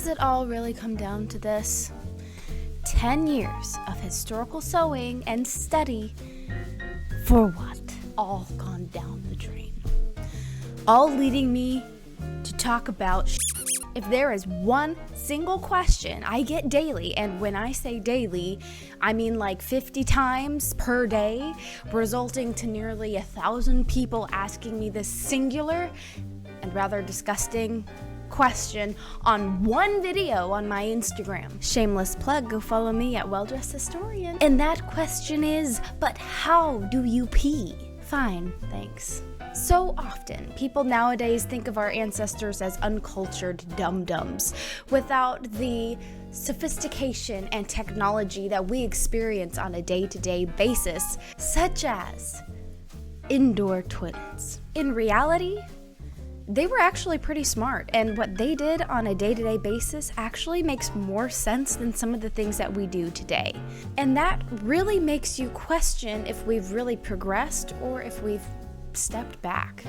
Does it all really come down to this? 10 years of historical sewing and study for what? All gone down the drain. All leading me to talk about if there is one single question I get daily, and when I say daily, I mean like 50 times per day, resulting to nearly 1,000 people asking me this singular and rather disgusting question on one video on my Instagram. Shameless plug, go follow me at Well-Dressed Historian. And that question is, but how do you pee? Fine, thanks. So often, people nowadays think of our ancestors as uncultured dum-dums without the sophistication and technology that we experience on a day-to-day basis, such as indoor toilets. In reality, they were actually pretty smart, and what they did on a day-to-day basis actually makes more sense than some of the things that we do today. And that really makes you question if we've really progressed or if we've stepped back.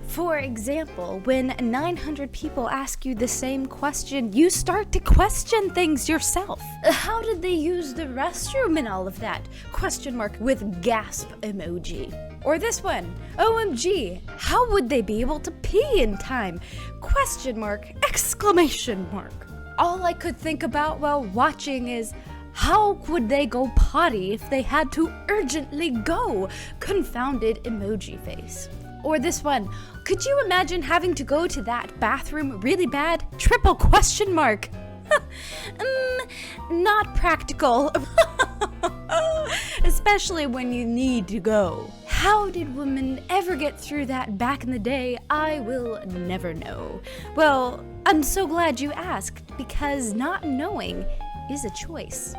For example, when 900 people ask you the same question, you start to question things yourself. How did they use the restroom and all of that? Question mark with gasp emoji. Or this one, OMG, how would they be able to pee in time? Question mark, exclamation mark. All I could think about while watching is, how would they go potty if they had to urgently go? Confounded emoji face. Or this one, could you imagine having to go to that bathroom really bad? Triple question mark. Not practical. Especially when you need to go. How did women ever get through that back in the day? I will never know. Well, I'm so glad you asked, because not knowing is a choice.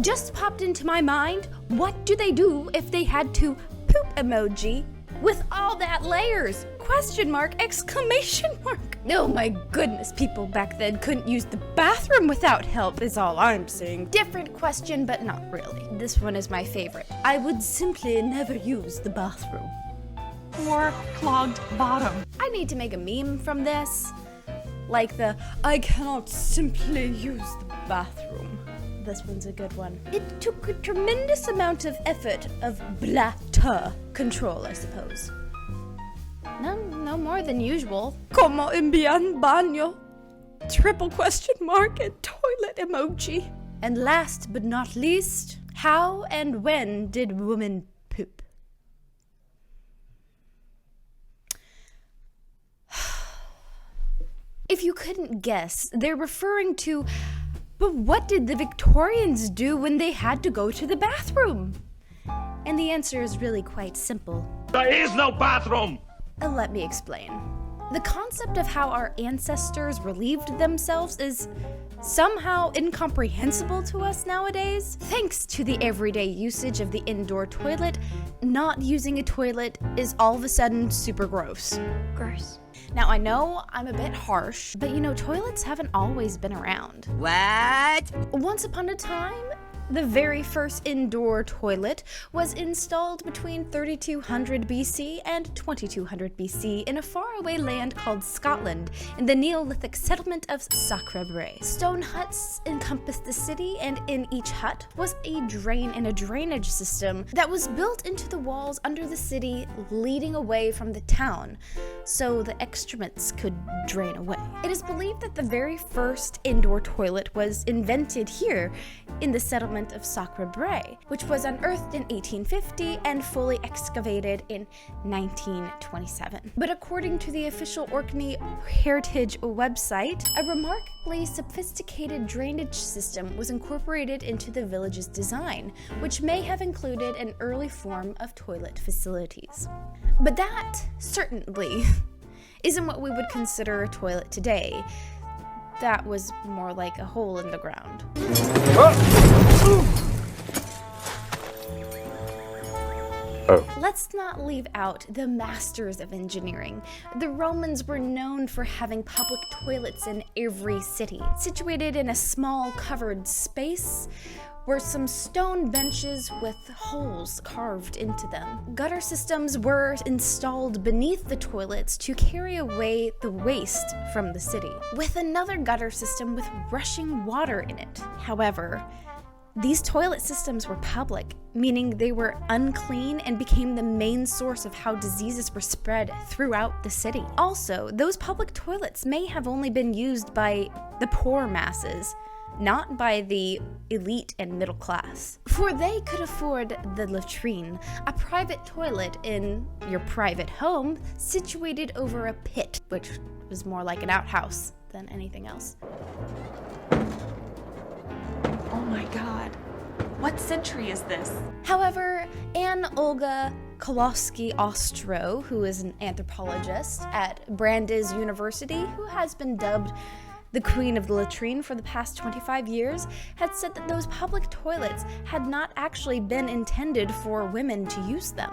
Just popped into my mind, what do they do if they had to poop emoji with all that layers? Question mark, exclamation mark. Oh my goodness, people back then couldn't use the bathroom without help is all I'm saying. Different question, but not really. This one is my favorite. I would simply never use the bathroom. Or clogged bottom. I need to make a meme from this. Like the, I cannot simply use the bathroom. This one's a good one. It took a tremendous amount of effort of bladder control, I suppose. No more than usual. Como envían baño? Triple question mark and toilet emoji. And last but not least, how and when did women poop? If you couldn't guess, they're referring to, but what did the Victorians do when they had to go to the bathroom? And the answer is really quite simple. There is no bathroom! Let me explain. The concept of how our ancestors relieved themselves is somehow incomprehensible to us nowadays. Thanks to the everyday usage of the indoor toilet, not using a toilet is all of a sudden super gross. Gross. Now, I know I'm a bit harsh, but you know, toilets haven't always been around. What? Once upon a time, the very first indoor toilet was installed between 3200 BC and 2200 BC in a faraway land called Scotland, in the Neolithic settlement of Sacre Bleu. Stone huts encompassed the city, and in each hut was a drain and a drainage system that was built into the walls under the city, leading away from the town, so the excrements could drain away. It is believed that the very first indoor toilet was invented here in the settlement of Sacre Bleu, which was unearthed in 1850 and fully excavated in 1927. But according to the official Orkney Heritage website, a remarkably sophisticated drainage system was incorporated into the village's design, which may have included an early form of toilet facilities. But that certainly isn't what we would consider a toilet today. That was more like a hole in the ground. Let's not leave out the masters of engineering. The Romans were known for having public toilets in every city, situated in a small covered space were some stone benches with holes carved into them. Gutter systems were installed beneath the toilets to carry away the waste from the city, with another gutter system with rushing water in it. However, these toilet systems were public, meaning they were unclean and became the main source of how diseases were spread throughout the city. Also, those public toilets may have only been used by the poor masses, not by the elite and middle class. For they could afford the latrine, a private toilet in your private home situated over a pit, which was more like an outhouse than anything else. Oh my god. What century is this? However, Anne Olga Kolosky-Ostro, who is an anthropologist at Brandeis University, who has been dubbed the Queen of the Latrine for the past 25 years, had said that those public toilets had not actually been intended for women to use them.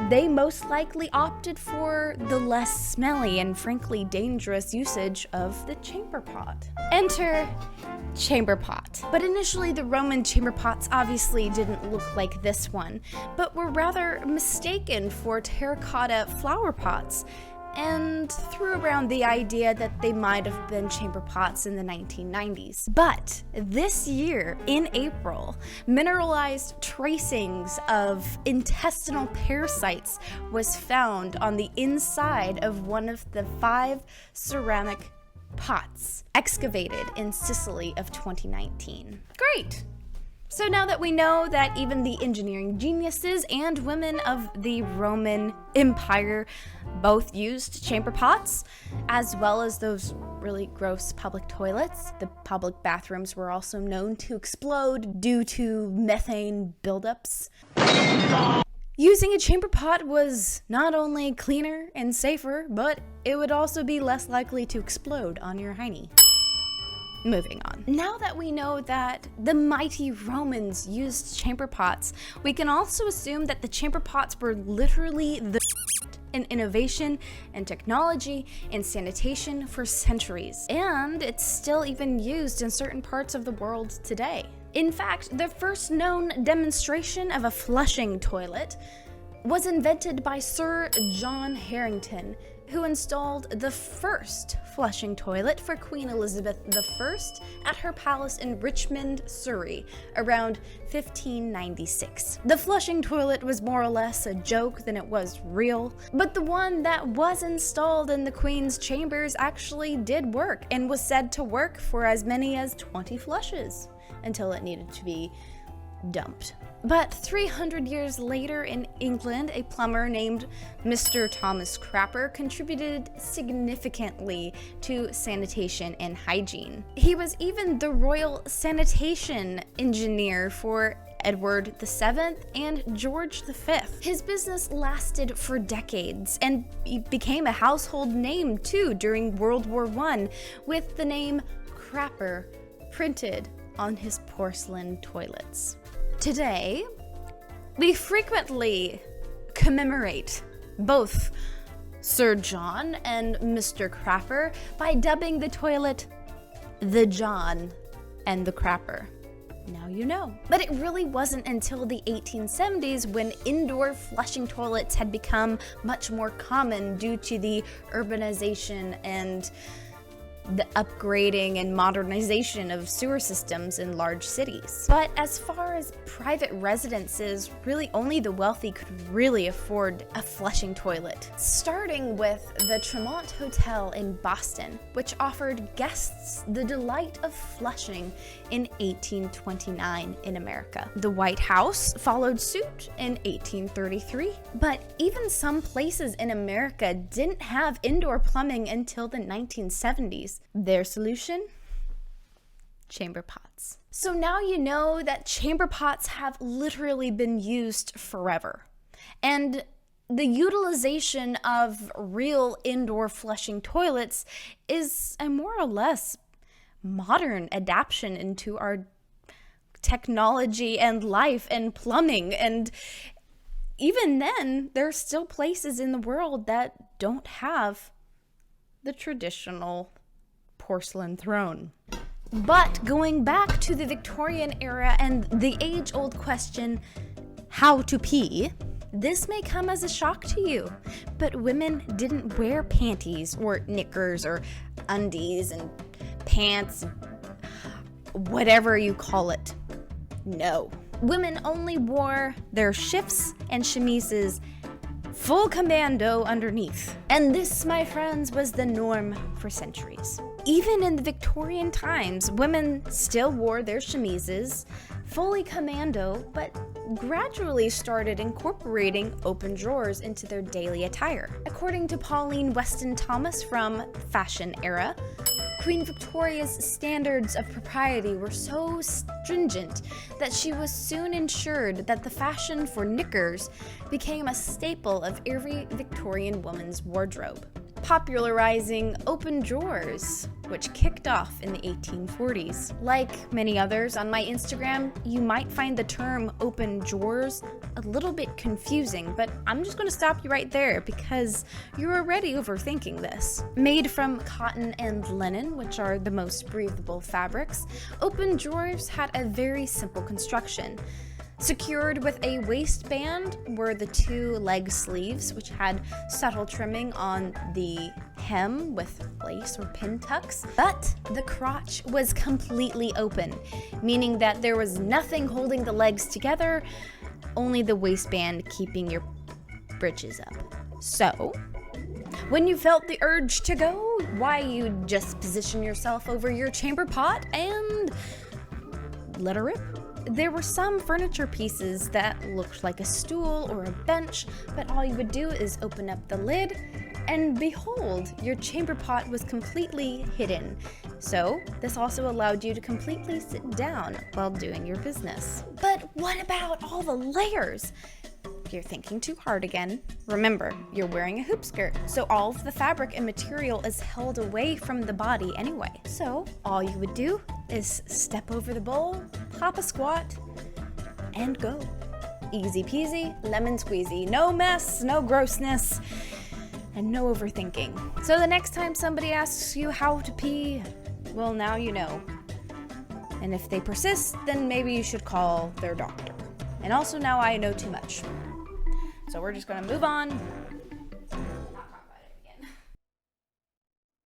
They most likely opted for the less smelly and frankly dangerous usage of the chamber pot. Enter chamber pot. But initially the Roman chamber pots obviously didn't look like this one, but were rather mistaken for terracotta flower pots, and threw around the idea that they might have been chamber pots in the 1990s. But this year, in April, mineralized tracings of intestinal parasites was found on the inside of one of the 5 ceramic pots excavated in Sicily of 2019. Great! So now that we know that even the engineering geniuses and women of the Roman Empire both used chamber pots, as well as those really gross public toilets, the public bathrooms were also known to explode due to methane buildups. Using a chamber pot was not only cleaner and safer, but it would also be less likely to explode on your hiney. Moving on. Now that we know that the mighty Romans used chamber pots, we can also assume that the chamber pots were literally the in innovation and technology and sanitation for centuries. And it's still even used in certain parts of the world today. In fact, the first known demonstration of a flushing toilet was invented by Sir John Harrington, who installed the first flushing toilet for Queen Elizabeth I at her palace in Richmond, Surrey, around 1596. The flushing toilet was more or less a joke than it was real, but the one that was installed in the Queen's chambers actually did work and was said to work for as many as 20 flushes until it needed to be dumped. But 300 years later in England, a plumber named Mr. Thomas Crapper contributed significantly to sanitation and hygiene. He was even the royal sanitation engineer for Edward VII and George V. His business lasted for decades and became a household name too during World War I, with the name Crapper printed on his porcelain toilets. Today, we frequently commemorate both Sir John and Mr. Crapper by dubbing the toilet the John and the Crapper. Now you know. But it really wasn't until the 1870s when indoor flushing toilets had become much more common due to the urbanization and the upgrading and modernization of sewer systems in large cities. But as far as private residences, really only the wealthy could really afford a flushing toilet. Starting with the Tremont Hotel in Boston, which offered guests the delight of flushing in 1829 in America. The White House followed suit in 1833, but even some places in America didn't have indoor plumbing until the 1970s. Their solution? Chamber pots. So now you know that chamber pots have literally been used forever. And the utilization of real indoor flushing toilets is a more or less modern adaptation into our technology and life and plumbing. And even then, there are still places in the world that don't have the traditional porcelain throne. But going back to the Victorian era and the age-old question, how to pee, this may come as a shock to you, but women didn't wear panties or knickers or undies and pants, whatever you call it. No. Women only wore their shifts and chemises full commando underneath. And this, my friends, was the norm for centuries. Even in the Victorian times, women still wore their chemises fully commando, but gradually started incorporating open drawers into their daily attire. According to Pauline Weston Thomas from Fashion Era, Queen Victoria's standards of propriety were so stringent that she was soon ensured that the fashion for knickers became a staple of every Victorian woman's wardrobe, popularizing open drawers, which kicked off in the 1840s. Like many others on my Instagram, you might find the term open drawers a little bit confusing, but I'm just going to stop you right there because you're already overthinking this. Made from cotton and linen, which are the most breathable fabrics, open drawers had a very simple construction. Secured with a waistband were the two leg sleeves, which had subtle trimming on the hem with lace or pin tucks, but the crotch was completely open, meaning that there was nothing holding the legs together, only the waistband keeping your britches up. So, when you felt the urge to go, why, you'd just position yourself over your chamber pot and let her rip. There were some furniture pieces that looked like a stool or a bench, but all you would do is open up the lid, and behold, your chamber pot was completely hidden. So, this also allowed you to completely sit down while doing your business. But what about all the layers? You're thinking too hard again. Remember, you're wearing a hoop skirt, so all of the fabric and material is held away from the body anyway. So, all you would do is step over the bowl, pop a squat, and go. Easy peasy, lemon squeezy. No mess, no grossness, and no overthinking. So the next time somebody asks you how to pee, well, now you know. And if they persist, then maybe you should call their doctor. And also now I know too much. So we're just gonna move on